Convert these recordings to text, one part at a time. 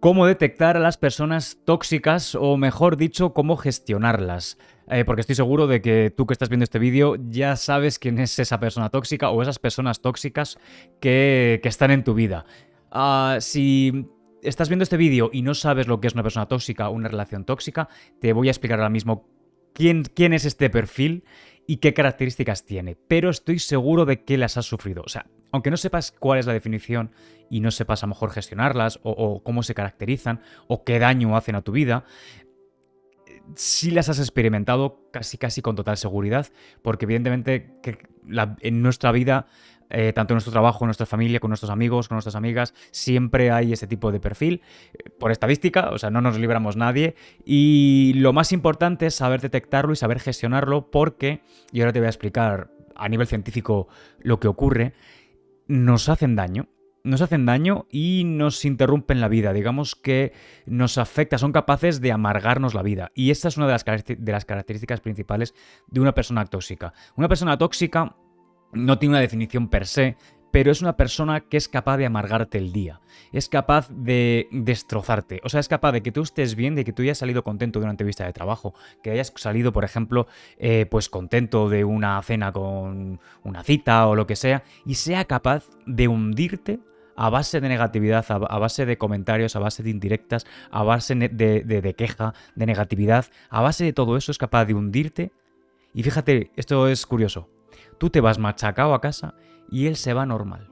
cómo detectar a las personas tóxicas o, mejor dicho, cómo gestionarlas. Porque estoy seguro de que tú que estás viendo este vídeo ya sabes quién es esa persona tóxica o esas personas tóxicas que están en tu vida. Si estás viendo este vídeo y no sabes lo que es una persona tóxica o una relación tóxica, te voy a explicar ahora mismo quién es este perfil y qué características tiene. Pero estoy seguro de que las has sufrido. O sea, aunque no sepas cuál es la definición y no sepas a lo mejor gestionarlas o cómo se caracterizan o qué daño hacen a tu vida, sí las has experimentado casi con total seguridad, porque evidentemente en nuestra vida, tanto en nuestro trabajo, en nuestra familia, con nuestros amigos, con nuestras amigas, siempre hay ese tipo de perfil, por estadística, o sea, no nos libramos nadie, y lo más importante es saber detectarlo y saber gestionarlo, porque, y ahora te voy a explicar a nivel científico lo que ocurre, nos hacen daño. Nos hacen daño y nos interrumpen la vida. Digamos que nos afecta, son capaces de amargarnos la vida. Y esta es una de las características principales de una persona tóxica. Una persona tóxica no tiene una definición per se, pero es una persona que es capaz de amargarte el día, es capaz de destrozarte, o sea, es capaz de que tú estés bien, de que tú hayas salido contento de una entrevista de trabajo, que hayas salido, por ejemplo, pues contento de una cena con una cita o lo que sea, y sea capaz de hundirte a base de negatividad, a base de comentarios, a base de indirectas, a base de queja, de negatividad, a base de todo eso es capaz de hundirte. Y fíjate, esto es curioso. Tú te vas machacado a casa y él se va normal.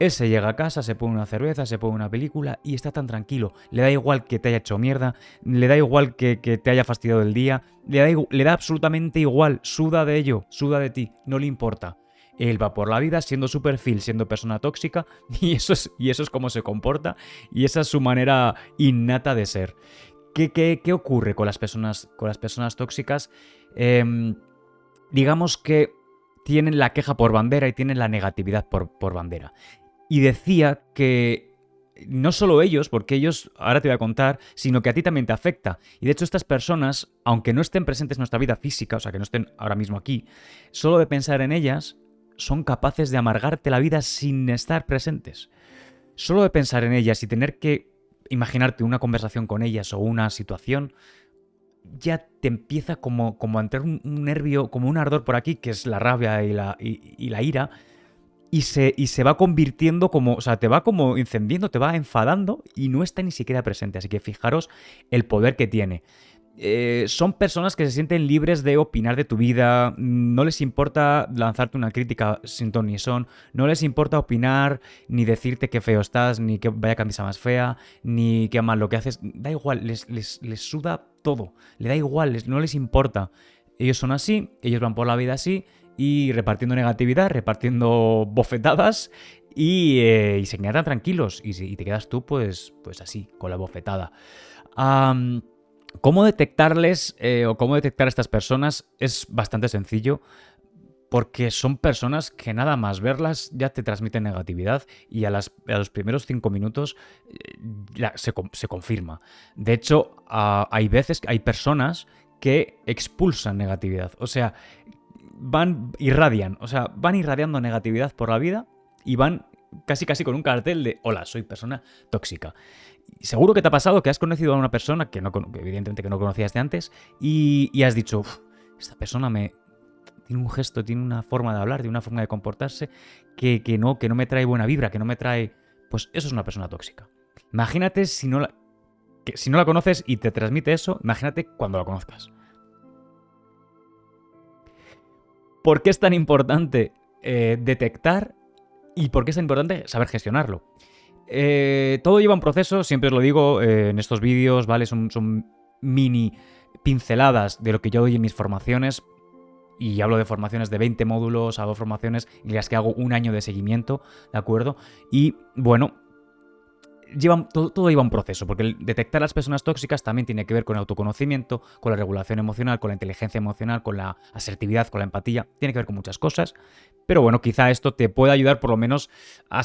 Él se llega a casa, se pone una cerveza, se pone una película y está tan tranquilo. Le da igual que te haya hecho mierda, le da igual que te haya fastidiado el día, le da absolutamente igual, suda de ello, suda de ti, no le importa. Él va por la vida siendo su perfil, siendo persona tóxica y eso es cómo se comporta y esa es su manera innata de ser. ¿Qué ocurre con las personas tóxicas? Digamos que tienen la queja por bandera y tienen la negatividad por bandera. Y decía que no solo ellos, porque ellos, ahora te voy a contar, sino que a ti también te afecta. Y de hecho estas personas, aunque no estén presentes en nuestra vida física, o sea, que no estén ahora mismo aquí, solo de pensar en ellas, son capaces de amargarte la vida sin estar presentes. Solo de pensar en ellas y tener que imaginarte una conversación con ellas o una situación, ya te empieza como a entrar un nervio, como un ardor por aquí, que es la rabia y la ira, y se va convirtiendo como, o sea, te va como encendiendo, te va enfadando y no está ni siquiera presente. Así que fijaros el poder que tiene. Son personas que se sienten libres de opinar de tu vida, no les importa lanzarte una crítica sin ton ni son, no les importa opinar, ni decirte qué feo estás, ni que vaya camisa más fea, ni qué mal lo que haces, da igual, les suda todo, le da igual, no les importa. Ellos son así, ellos van por la vida así, y repartiendo negatividad, repartiendo bofetadas, y se quedan tranquilos, y te quedas tú pues así, con la bofetada. ¿Cómo detectarles o cómo detectar a estas personas? Es bastante sencillo, porque son personas que nada más verlas ya te transmiten negatividad y a los primeros 5 minutos se confirma. De hecho, hay personas que expulsan negatividad, o sea, van irradiando negatividad por la vida y van casi con un cartel de hola, soy persona tóxica. Seguro que te ha pasado que has conocido a una persona que evidentemente que no conocías de antes y has dicho, esta persona tiene un gesto, tiene una forma de hablar, tiene una forma de comportarse que no me trae buena vibra, que no me trae... Pues eso es una persona tóxica. Imagínate si no la conoces y te transmite eso, imagínate cuando la conozcas. ¿Por qué es tan importante detectar y por qué es tan importante saber gestionarlo? Todo lleva un proceso, siempre os lo digo en estos vídeos, ¿vale? Son mini pinceladas de lo que yo doy en mis formaciones. Y hablo de formaciones de 20 módulos, hago formaciones en las que hago un año de seguimiento, ¿de acuerdo? Y bueno, todo lleva un proceso, porque el detectar a las personas tóxicas también tiene que ver con el autoconocimiento, con la regulación emocional, con la inteligencia emocional, con la asertividad, con la empatía, tiene que ver con muchas cosas, pero bueno, quizá esto te pueda ayudar por lo menos a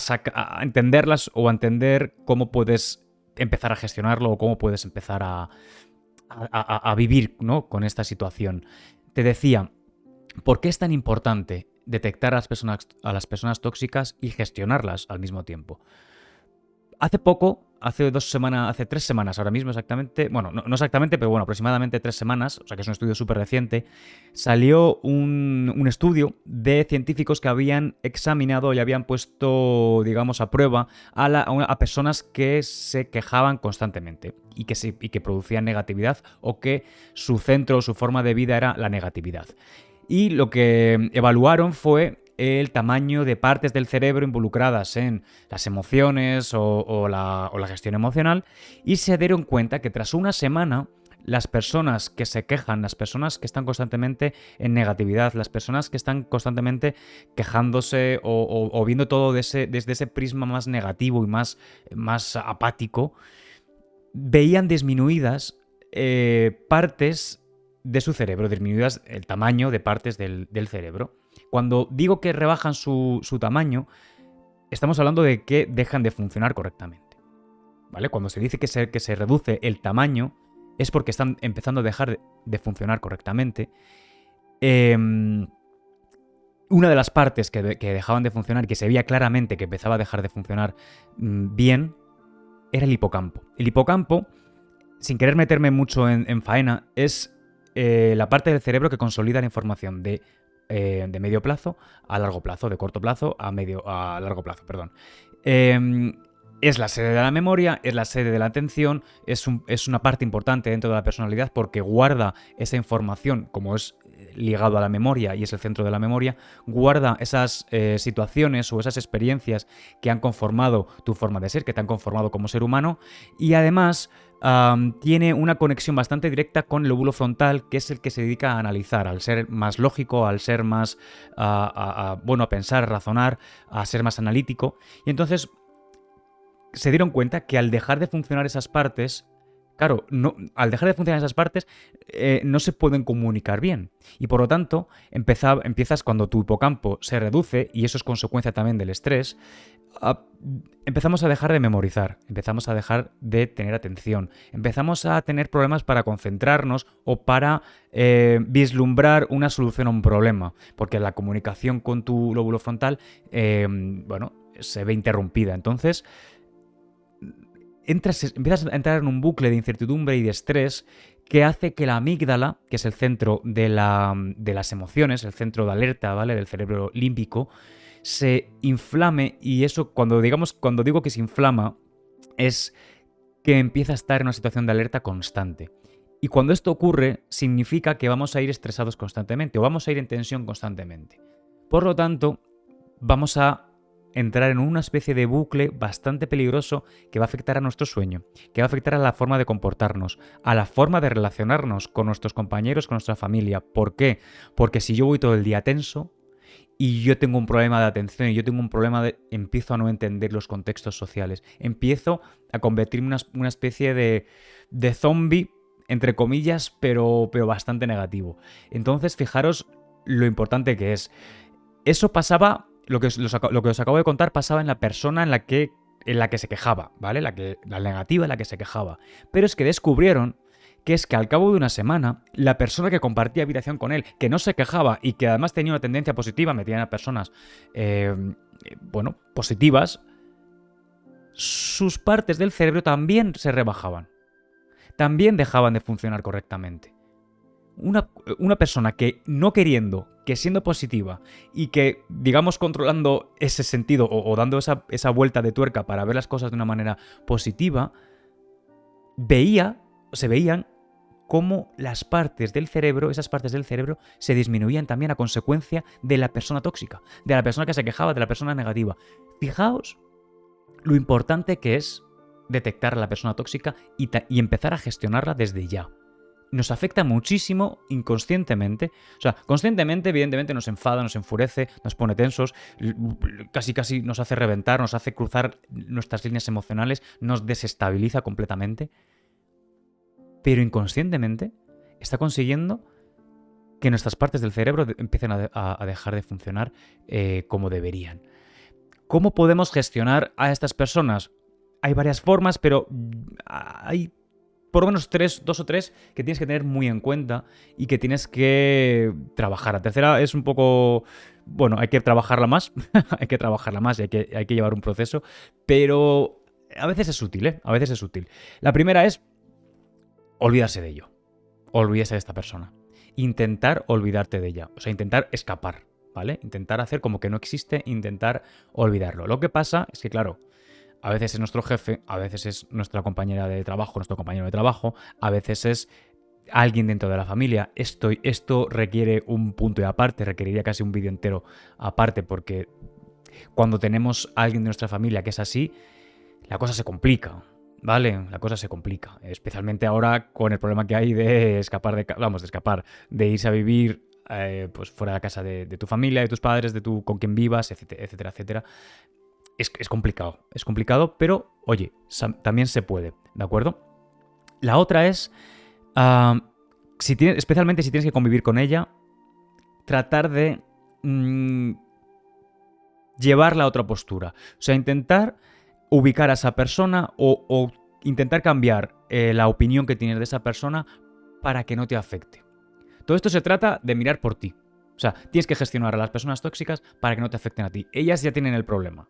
entenderlas o a entender cómo puedes empezar a gestionarlo o cómo puedes empezar a vivir, ¿no?, con esta situación. Te decía, ¿por qué es tan importante detectar a las personas tóxicas y gestionarlas al mismo tiempo? Hace poco hace 2 semanas, hace 3 semanas ahora mismo exactamente, bueno, no exactamente, pero bueno, aproximadamente 3 semanas, o sea que es un estudio súper reciente, salió un estudio de científicos que habían examinado y habían puesto, digamos, a prueba a personas que se quejaban constantemente y que producían negatividad o que su centro o su forma de vida era la negatividad. Y lo que evaluaron fue el tamaño de partes del cerebro involucradas en las emociones o la gestión emocional, y se dieron cuenta que tras una semana las personas que se quejan, las personas que están constantemente en negatividad, las personas que están constantemente quejándose o viendo todo desde ese prisma más negativo y más apático, veían disminuidas partes de su cerebro, disminuidas el tamaño de partes del cerebro. Cuando digo que rebajan su tamaño, estamos hablando de que dejan de funcionar correctamente, ¿vale? Cuando se dice que se reduce el tamaño, es porque están empezando a dejar de funcionar correctamente. Una de las partes que dejaban de funcionar, que se veía claramente que empezaba a dejar de funcionar bien, era el hipocampo. El hipocampo, sin querer meterme mucho en faena, es la parte del cerebro que consolida la información de medio plazo a largo plazo, de corto plazo a largo plazo, perdón. Es la sede de la memoria, es la sede de la atención, es una parte importante dentro de la personalidad porque guarda esa información, como es ligado a la memoria y es el centro de la memoria, guarda esas situaciones o esas experiencias que han conformado tu forma de ser, que te han conformado como ser humano, y además tiene una conexión bastante directa con el lóbulo frontal, que es el que se dedica a analizar, al ser más lógico, al ser más, a pensar, a razonar, a ser más analítico. Y entonces se dieron cuenta que al dejar de funcionar esas partes, claro, al dejar de funcionar esas partes, no se pueden comunicar bien. Y por lo tanto, empiezas cuando tu hipocampo se reduce, y eso es consecuencia también del estrés, empezamos a dejar de memorizar, empezamos a dejar de tener atención, empezamos a tener problemas para concentrarnos o para vislumbrar una solución a un problema, porque la comunicación con tu lóbulo frontal, se ve interrumpida. Entonces, empiezas a entrar en un bucle de incertidumbre y de estrés que hace que la amígdala, que es el centro de las emociones, el centro de alerta, ¿vale?, del cerebro límbico, se inflame. Y eso, cuando digo que se inflama, es que empieza a estar en una situación de alerta constante. Y cuando esto ocurre, significa que vamos a ir estresados constantemente o vamos a ir en tensión constantemente. Por lo tanto, vamos a entrar en una especie de bucle bastante peligroso que va a afectar a nuestro sueño, que va a afectar a la forma de comportarnos, a la forma de relacionarnos con nuestros compañeros, con nuestra familia. ¿Por qué? Porque si yo voy todo el día tenso y yo tengo un problema de atención y yo tengo un problema empiezo a no entender los contextos sociales, empiezo a convertirme en una especie de zombie, entre comillas, pero bastante negativo. Entonces, fijaros lo importante que es. Eso pasaba, lo que os acabo de contar pasaba en la persona en la que se quejaba, ¿vale? La negativa en la que se quejaba. Pero es que descubrieron que es que al cabo de una semana, la persona que compartía habitación con él, que no se quejaba y que además tenía una tendencia positiva, metían a personas, positivas, sus partes del cerebro también se rebajaban. También dejaban de funcionar correctamente. Una persona que no queriendo, que siendo positiva y que, digamos, controlando ese sentido o dando esa vuelta de tuerca para ver las cosas de una manera positiva, se veían cómo esas partes del cerebro se disminuían también a consecuencia de la persona tóxica, de la persona que se quejaba, de la persona negativa. Fijaos lo importante que es detectar a la persona tóxica y empezar a gestionarla desde ya. Nos afecta muchísimo inconscientemente. O sea, conscientemente, evidentemente, nos enfada, nos enfurece, nos pone tensos, casi nos hace reventar, nos hace cruzar nuestras líneas emocionales, nos desestabiliza completamente. Pero inconscientemente está consiguiendo que nuestras partes del cerebro empiecen a dejar de funcionar como deberían. ¿Cómo podemos gestionar a estas personas? Hay varias formas, pero hay por lo menos 2 o 3 que tienes que tener muy en cuenta y que tienes que trabajar. La tercera es un poco... Bueno, hay que trabajarla más, hay que trabajarla más y hay que llevar un proceso, pero A veces es útil, ¿eh? A veces es útil. La primera es olvidarse de ello. Olvídese de esta persona. Intentar olvidarte de ella. O sea, intentar escapar, ¿vale? Intentar hacer como que no existe, intentar olvidarlo. Lo que pasa es que, claro, a veces es nuestro jefe, a veces es nuestra compañera de trabajo, nuestro compañero de trabajo, a veces es alguien dentro de la familia. Esto requiere un punto y aparte, requeriría casi un vídeo entero aparte, porque cuando tenemos a alguien de nuestra familia que es así, la cosa se complica, ¿vale? La cosa se complica. Especialmente ahora con el problema que hay de escapar, de irse a vivir pues fuera de la casa de tu familia, de tus padres, con quien vivas, etcétera, etcétera, etcétera. Es complicado, pero oye, también se puede, ¿de acuerdo? La otra es, especialmente si tienes que convivir con ella, tratar de llevarla a otra postura. O sea, intentar ubicar a esa persona o intentar cambiar la opinión que tienes de esa persona para que no te afecte. Todo esto se trata de mirar por ti. O sea, tienes que gestionar a las personas tóxicas para que no te afecten a ti. Ellas ya tienen el problema.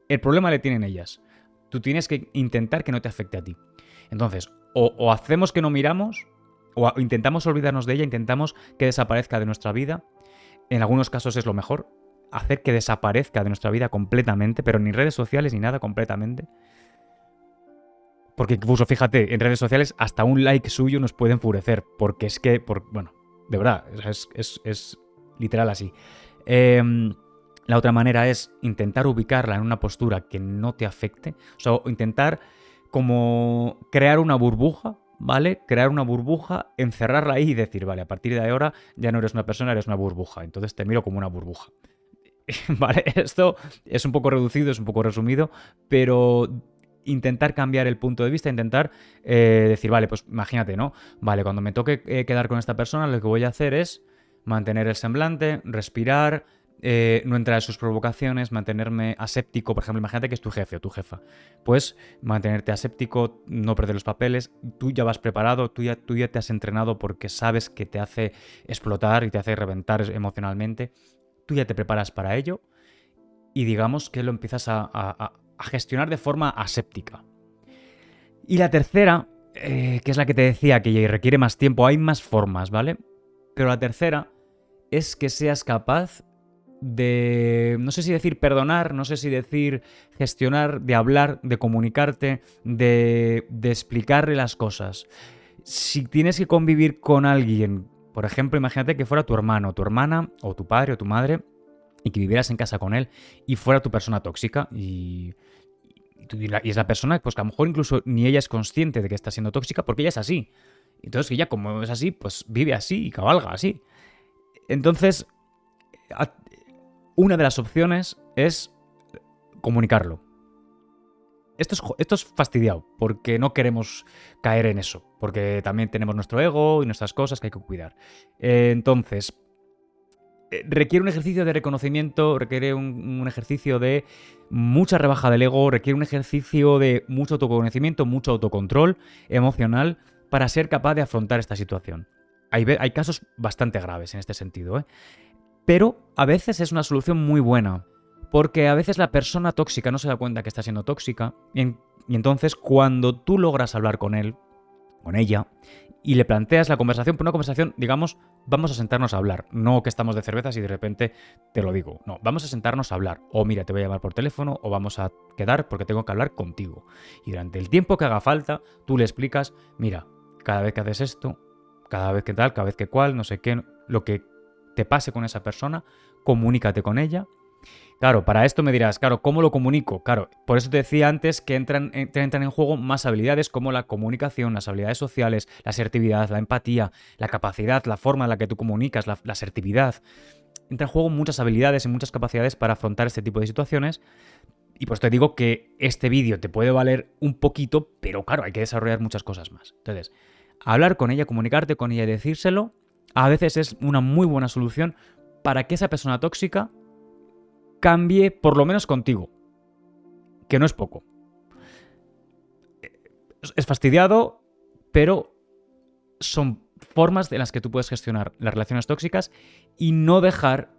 El problema le tienen ellas. Tú tienes que intentar que no te afecte a ti. Entonces, o hacemos que no miramos, o intentamos olvidarnos de ella, intentamos que desaparezca de nuestra vida. En algunos casos es lo mejor, hacer que desaparezca de nuestra vida completamente, pero ni redes sociales ni nada, completamente. Porque incluso, fíjate, en redes sociales hasta un like suyo nos puede enfurecer, porque es que, bueno, de verdad, es literal así. La otra manera es intentar ubicarla en una postura que no te afecte. O sea, intentar como crear una burbuja, ¿vale? Crear una burbuja, encerrarla ahí y decir, vale, a partir de ahora ya no eres una persona, eres una burbuja. Entonces te miro como una burbuja. Vale, esto es un poco reducido, es un poco resumido, pero intentar cambiar el punto de vista, intentar decir, vale, pues imagínate, ¿no? Vale, cuando me toque quedar con esta persona, lo que voy a hacer es mantener el semblante, respirar, no entrar en sus provocaciones, mantenerme aséptico. Por ejemplo, imagínate que es tu jefe o tu jefa. Pues mantenerte aséptico, no perder los papeles. Tú ya vas preparado, tú ya te has entrenado porque sabes que te hace explotar y te hace reventar emocionalmente. Tú ya te preparas para ello y digamos que lo empiezas a gestionar de forma aséptica. Y la tercera, que es la que te decía que requiere más tiempo, hay más formas, ¿vale? Pero la tercera es que seas capaz de, no sé si decir perdonar, no sé si decir gestionar, de hablar, de comunicarte, de explicarle las cosas. Si tienes que convivir con alguien, por ejemplo, imagínate que fuera tu hermano, tu hermana, o tu padre o tu madre, y que vivieras en casa con él y fuera tu persona tóxica y es la persona, pues que a lo mejor incluso ni ella es consciente de que está siendo tóxica porque ella es así. Entonces ella, como es así, pues vive así y cabalga así. Entonces, una de las opciones es comunicarlo. Esto es fastidiado, porque no queremos caer en eso, porque también tenemos nuestro ego y nuestras cosas que hay que cuidar. Entonces, requiere un ejercicio de reconocimiento, requiere un ejercicio de mucha rebaja del ego, requiere un ejercicio de mucho autoconocimiento, mucho autocontrol emocional para ser capaz de afrontar esta situación. Hay casos bastante graves en este sentido, ¿eh? Pero a veces es una solución muy buena, porque a veces la persona tóxica no se da cuenta que está siendo tóxica y entonces cuando tú logras hablar con él, con ella, y le planteas la conversación, pero una conversación, digamos, vamos a sentarnos a hablar, no que estamos de cervezas y de repente te lo digo, no, vamos a sentarnos a hablar, o mira, te voy a llamar por teléfono, o vamos a quedar porque tengo que hablar contigo. Y durante el tiempo que haga falta, tú le explicas, mira, cada vez que haces esto, cada vez que tal, cada vez que cual, no sé qué, lo que te pase con esa persona, comunícate con ella. Claro, para esto me dirás, claro, ¿cómo lo comunico? Claro, por eso te decía antes que entran en juego más habilidades como la comunicación, las habilidades sociales, la asertividad, la empatía, la capacidad, la forma en la que tú comunicas, la asertividad. Entra en juego muchas habilidades y muchas capacidades para afrontar este tipo de situaciones. Y pues te digo que este vídeo te puede valer un poquito, pero claro, hay que desarrollar muchas cosas más. Entonces, hablar con ella, comunicarte con ella y decírselo, a veces es una muy buena solución para que esa persona tóxica cambie por lo menos contigo, que no es poco. Es fastidiado, pero son formas en las que tú puedes gestionar las relaciones tóxicas y no dejar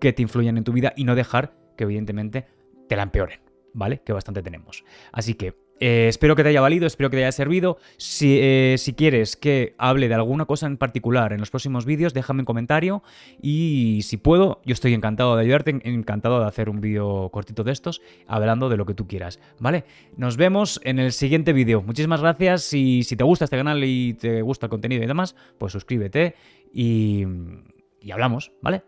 que te influyan en tu vida y no dejar que evidentemente te la empeoren. ¿vale? Que bastante tenemos. Así que espero que te haya valido, espero que te haya servido. Si quieres que hable de alguna cosa en particular en los próximos vídeos, déjame un comentario y si puedo, yo estoy encantado de ayudarte, encantado de hacer un vídeo cortito de estos, hablando de lo que tú quieras, ¿vale? Nos vemos en el siguiente vídeo. Muchísimas gracias y si te gusta este canal y te gusta el contenido y demás, pues suscríbete y hablamos, ¿vale?